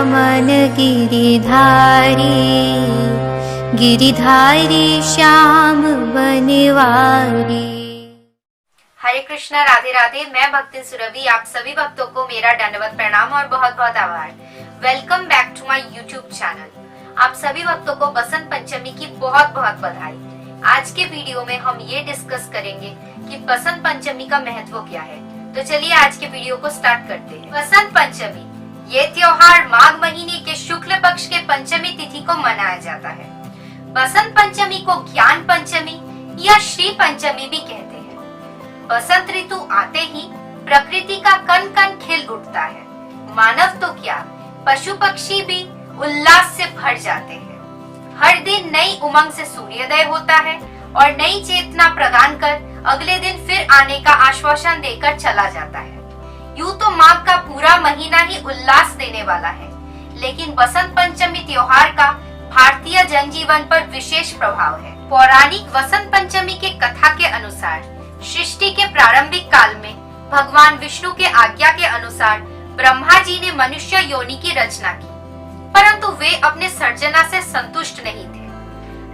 मन गिरिधारी, गिरिधारी श्याम बनवारी। हरे कृष्णा, राधे राधे। मैं भक्ति सुरभि, आप सभी भक्तों को मेरा दंडवत प्रणाम और बहुत बहुत आभार। Welcome back to my YouTube channel. आप सभी भक्तों को बसंत पंचमी की बहुत बहुत बधाई। आज के वीडियो में हम ये डिस्कस करेंगे कि बसंत पंचमी का महत्व क्या है। तो चलिए आज के वीडियो को स्टार्ट करते हैं। बसंत पंचमी ये त्योहार माघ महीने के शुक्ल पक्ष के पंचमी तिथि को मनाया जाता है। बसंत पंचमी को ज्ञान पंचमी या श्री पंचमी भी कहते हैं। बसंत ऋतु आते ही प्रकृति का कण कण खिल उठता है। मानव तो क्या, पशु पक्षी भी उल्लास से भर जाते हैं। हर दिन नई उमंग से सूर्योदय होता है और नई चेतना प्रदान कर अगले दिन फिर आने का आश्वासन देकर चला जाता है। यूं तो माघ का पूरा महीना ही उल्लास देने वाला है, लेकिन बसंत पंचमी त्योहार का भारतीय जनजीवन पर विशेष प्रभाव है। पौराणिक बसंत पंचमी के कथा के अनुसार सृष्टि के प्रारंभिक काल में भगवान विष्णु के आज्ञा के अनुसार ब्रह्मा जी ने मनुष्य योनि की रचना की, परंतु वे अपने सर्जना से संतुष्ट नहीं थे।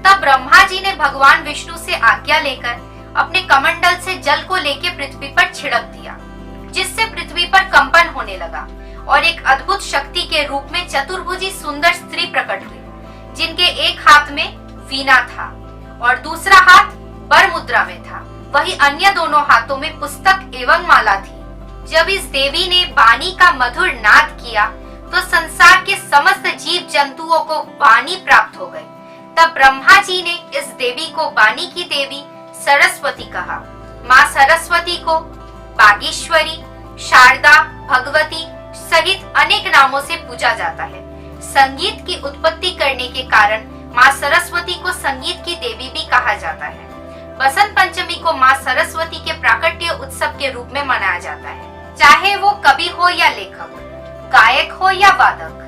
तब ब्रह्मा जी ने भगवान विष्णु से आज्ञा लेकर अपने कमंडल से जल को लेकर पृथ्वी पर छिड़क दिया, जिससे पृथ्वी पर कंपन होने लगा और एक अद्भुत शक्ति के रूप में चतुर्भुजी सुंदर स्त्री प्रकट हुई, जिनके एक हाथ में वीणा था और दूसरा हाथ बर मुद्रा में था। वही अन्य दोनों हाथों में पुस्तक एवं माला थी। जब इस देवी ने वाणी का मधुर नाद किया तो संसार के समस्त जीव जंतुओं को वाणी प्राप्त हो गई। तब ब्रह्मा जी ने इस देवी को वाणी की देवी सरस्वती कहा। माँ सरस्वती को बागेश्वरी, शारदा, भगवती सहित अनेक नामों से पूजा जाता है। संगीत की उत्पत्ति करने के कारण माँ सरस्वती को संगीत की देवी भी कहा जाता है। बसंत पंचमी को माँ सरस्वती के प्राकट्य उत्सव के रूप में मनाया जाता है। चाहे वो कवि हो या लेखक, गायक हो या वादक,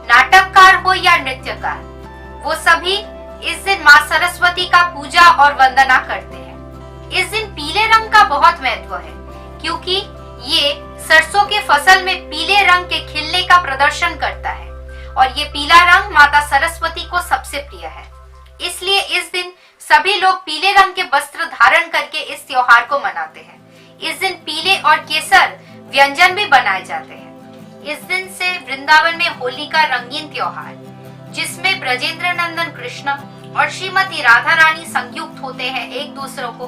नाटककार हो या नृत्यकार, वो सभी इस दिन माँ सरस्वती का पूजा और वंदना करते हैं। इस दिन पीले रंग का बहुत महत्व है, क्योंकि ये सरसों के फसल में पीले रंग के खिलने का प्रदर्शन करता है और ये पीला रंग माता सरस्वती को सबसे प्रिय है। इसलिए इस दिन सभी लोग पीले रंग के वस्त्र धारण करके इस त्योहार को मनाते हैं। इस दिन पीले और केसर व्यंजन भी बनाए जाते हैं। इस दिन से वृंदावन में होली का रंगीन त्योहार, जिसमें ब्रजेंद्र नंदन कृष्ण और श्रीमती राधा रानी संयुक्त होते हैं एक दूसरों को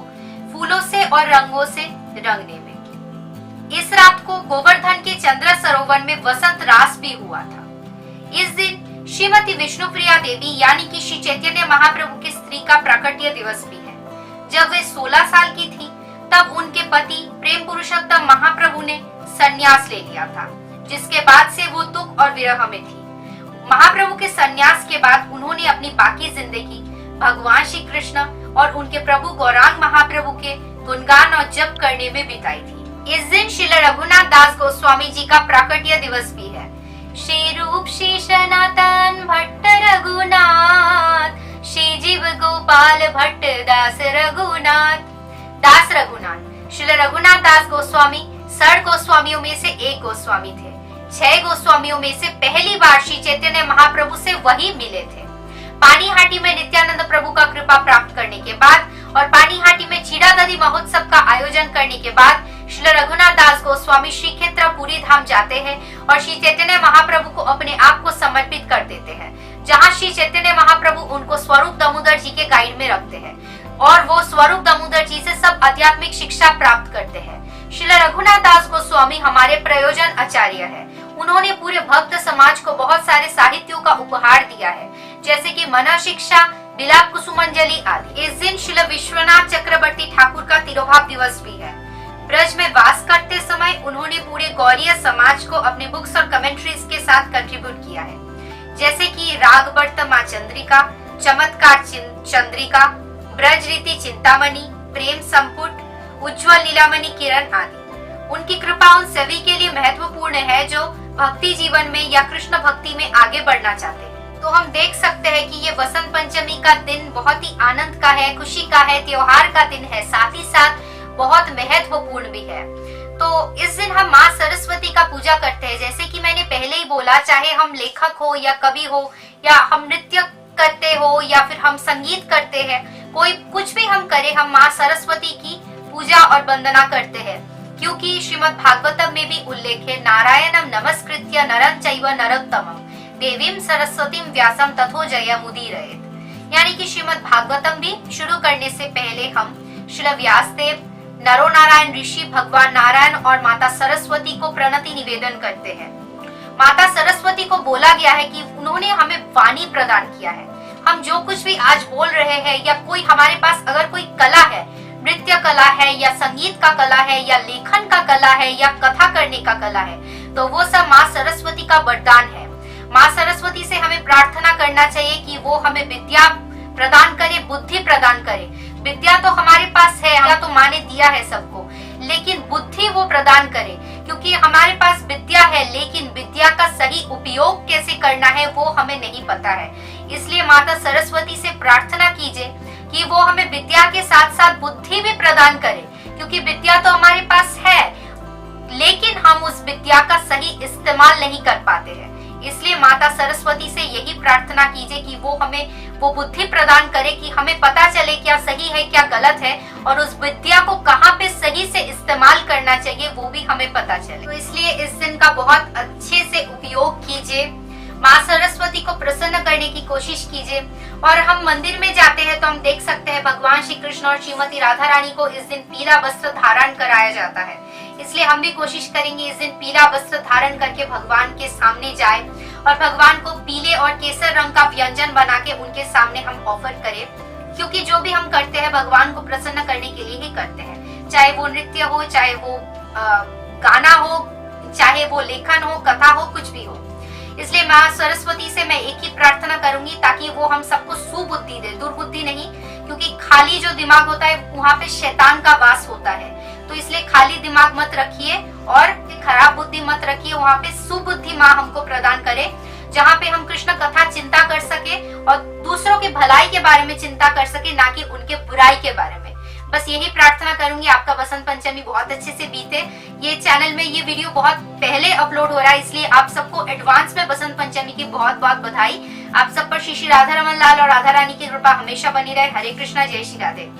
फूलों से और रंगों से रंगने में। इस रात को गोवर्धन के चंद्र सरोवर में वसंत रास भी हुआ था। इस दिन श्रीमती विष्णुप्रिया देवी यानी कि श्री चैतन्य महाप्रभु की स्त्री का प्राकट्य दिवस भी है। जब वे 16 साल की थी, तब उनके पति प्रेम पुरुषोत्तम महाप्रभु ने संन्यास ले लिया था, जिसके बाद से वो दुख और विरह में थी। महाप्रभु के संन्यास के बाद उन्होंने अपनी बाकी जिंदगी भगवान श्री कृष्ण और उनके प्रभु गौरांग महाप्रभु के गुणगान और जप करने में बिताई थी। इस दिन श्री रघुनाथ दास गोस्वामी जी का प्राकट्य दिवस भी है। श्री रूप श्री सनातन भट्ट रघुनाथ, श्री जीव गोपाल भट्ट दास रघुनाथ। दास रघुनाथ श्री रघुनाथ दास गोस्वामी 6 गोस्वामियों में से एक गोस्वामी थे। 6 गोस्वामियों में से पहली बार श्री चैतन्य महाप्रभु से वही मिले थे। पानीहाटी में नित्यानंद प्रभु का कृपा प्राप्त करने के बाद और पानीहाटी में चीड़ा नदी महोत्सव का आयोजन करने के बाद श्री रघुनाथ दास गोस्वामी श्री क्षेत्र पूरी धाम जाते हैं और श्री चैतन्य महाप्रभु को अपने आप को समर्पित कर देते हैं, जहां श्री चैतन्य महाप्रभु उनको स्वरूप दामोदर जी के गाइड में रखते हैं और वो स्वरूप दामोदर जी से सब आध्यात्मिक शिक्षा प्राप्त करते हैं। श्री रघुनाथ दास गोस्वामी हमारे प्रयोजन आचार्य है। उन्होंने पूरे भक्त समाज को बहुत सारे साहित्यों का उपहार दिया है, जैसे कि मन शिक्षा, बिलाप कुसुमंजलि आदि। इस दिन श्री विश्वनाथ चक्रवर्ती ठाकुर का तिरोभाव दिवस भी है। ब्रज में वास करते समय उन्होंने पूरे गौड़ीय समाज को अपने बुक्स और कमेंट्रीज के साथ कंट्रीब्यूट किया है, जैसे कि राग वर्तमा चंद्रिका, चमत्कार चंद्रिका, ब्रज रीति चिंतामणि, प्रेम संपुट, उज्ज्वल लीलामणि किरण आदि। उनकी कृपा उन सभी के लिए महत्वपूर्ण है जो भक्ति जीवन में या कृष्ण भक्ति में आगे बढ़ना चाहते हैं। तो हम देख सकते हैं कि ये बसंत पंचमी का दिन बहुत ही आनंद का है, खुशी का है, त्योहार का दिन है, साथ ही साथ बहुत महत्वपूर्ण भी है। तो इस दिन हम माँ सरस्वती का पूजा करते हैं। जैसे कि मैंने पहले ही बोला, चाहे हम लेखक हो या कवि हो या हम नृत्य करते हो या फिर हम संगीत करते हैं, कोई कुछ भी हम करें, हम माँ सरस्वती की पूजा और वंदना करते हैं। क्योंकि श्रीमद् भागवतम में भी उल्लेख है, नारायणम नमस्कृत्य नरं चैव नरोत्तमं देवीं सरस्वतीं व्यासं तथो जयमुदीरयेत्। यानी कि श्रीमद् भागवतम भी शुरू करने से पहले हम श्री व्यासदेव, नरो नारायण ऋषि, भगवान नारायण और माता सरस्वती को प्रणति निवेदन करते हैं। माता सरस्वती को बोला गया है कि उन्होंने हमें वाणी प्रदान किया है। हम जो कुछ भी आज बोल रहे हैं या कोई हमारे पास अगर कोई कला है, नृत्य कला है या संगीत का कला है या लेखन का कला है या कथा करने का कला है, तो वो सब माँ सरस्वती का वरदान है। माँ सरस्वती से हमें प्रार्थना करना चाहिए कि वो हमें विद्या प्रदान करे, बुद्धि प्रदान करे। विद्या तो हमारे पास है, या तो माँ ने दिया है सबको, लेकिन बुद्धि वो प्रदान करे। क्योंकि हमारे पास विद्या है लेकिन विद्या का सही उपयोग कैसे करना है वो हमें नहीं पता है। इसलिए माता सरस्वती से प्रार्थना कीजिए कि वो हमें विद्या के साथ साथ बुद्धि भी प्रदान करे। क्योंकि विद्या तो हमारे पास है लेकिन हम उस विद्या का सही इस्तेमाल नहीं कर पाते हैं। इसलिए माता सरस्वती से यही प्रार्थना कीजिए कि वो हमें वो बुद्धि प्रदान करे कि हमें पता चले क्या सही है क्या गलत है, और उस विद्या को कहाँ पे सही से इस्तेमाल करना चाहिए वो भी हमें पता चले। तो इसलिए इस दिन का बहुत अच्छे से उपयोग कीजिए, माँ सरस्वती को प्रसन्न करने की कोशिश कीजिए। और हम मंदिर में जाते हैं तो हम देख सकते हैं भगवान श्री कृष्ण और श्रीमती राधा रानी को इस दिन पीला वस्त्र धारण कराया जाता है। इसलिए हम भी कोशिश करेंगे इस दिन पीला वस्त्र धारण करके भगवान के सामने जाए और भगवान को पीले और केसर रंग का व्यंजन बना के उनके सामने हम ऑफर करें। क्योंकि जो भी हम करते हैं भगवान को प्रसन्न करने के लिए ही करते हैं, चाहे वो नृत्य हो, चाहे वो गाना हो, चाहे वो लेखन हो, कथा हो, कुछ भी हो। इसलिए माँ सरस्वती से मैं एक ही प्रार्थना करूंगी ताकि वो हम सबको सुबुद्धि दे, दुर्बुद्धि नहीं। क्योंकि खाली जो दिमाग होता है वहाँ पे शैतान का वास होता है, तो इसलिए खाली दिमाग मत रखिए और खराब बुद्धि मत रखिए। वहाँ पे सुबुद्धि माँ हमको प्रदान करे, जहाँ पे हम कृष्ण कथा चिंता कर सके और दूसरों के भलाई के बारे में चिंता कर सके, ना कि उनके बुराई के बारे में। बस यही प्रार्थना करूंगी आपका बसंत पंचमी बहुत अच्छे से बीते। ये चैनल में ये वीडियो बहुत पहले अपलोड हो रहा है, इसलिए आप सबको एडवांस में बसंत पंचमी की बहुत बहुत बधाई। आप सब पर श्री श्री राधा रमन लाल और राधा रानी की कृपा हमेशा बनी रहे। हरे कृष्णा, जय श्री राधे।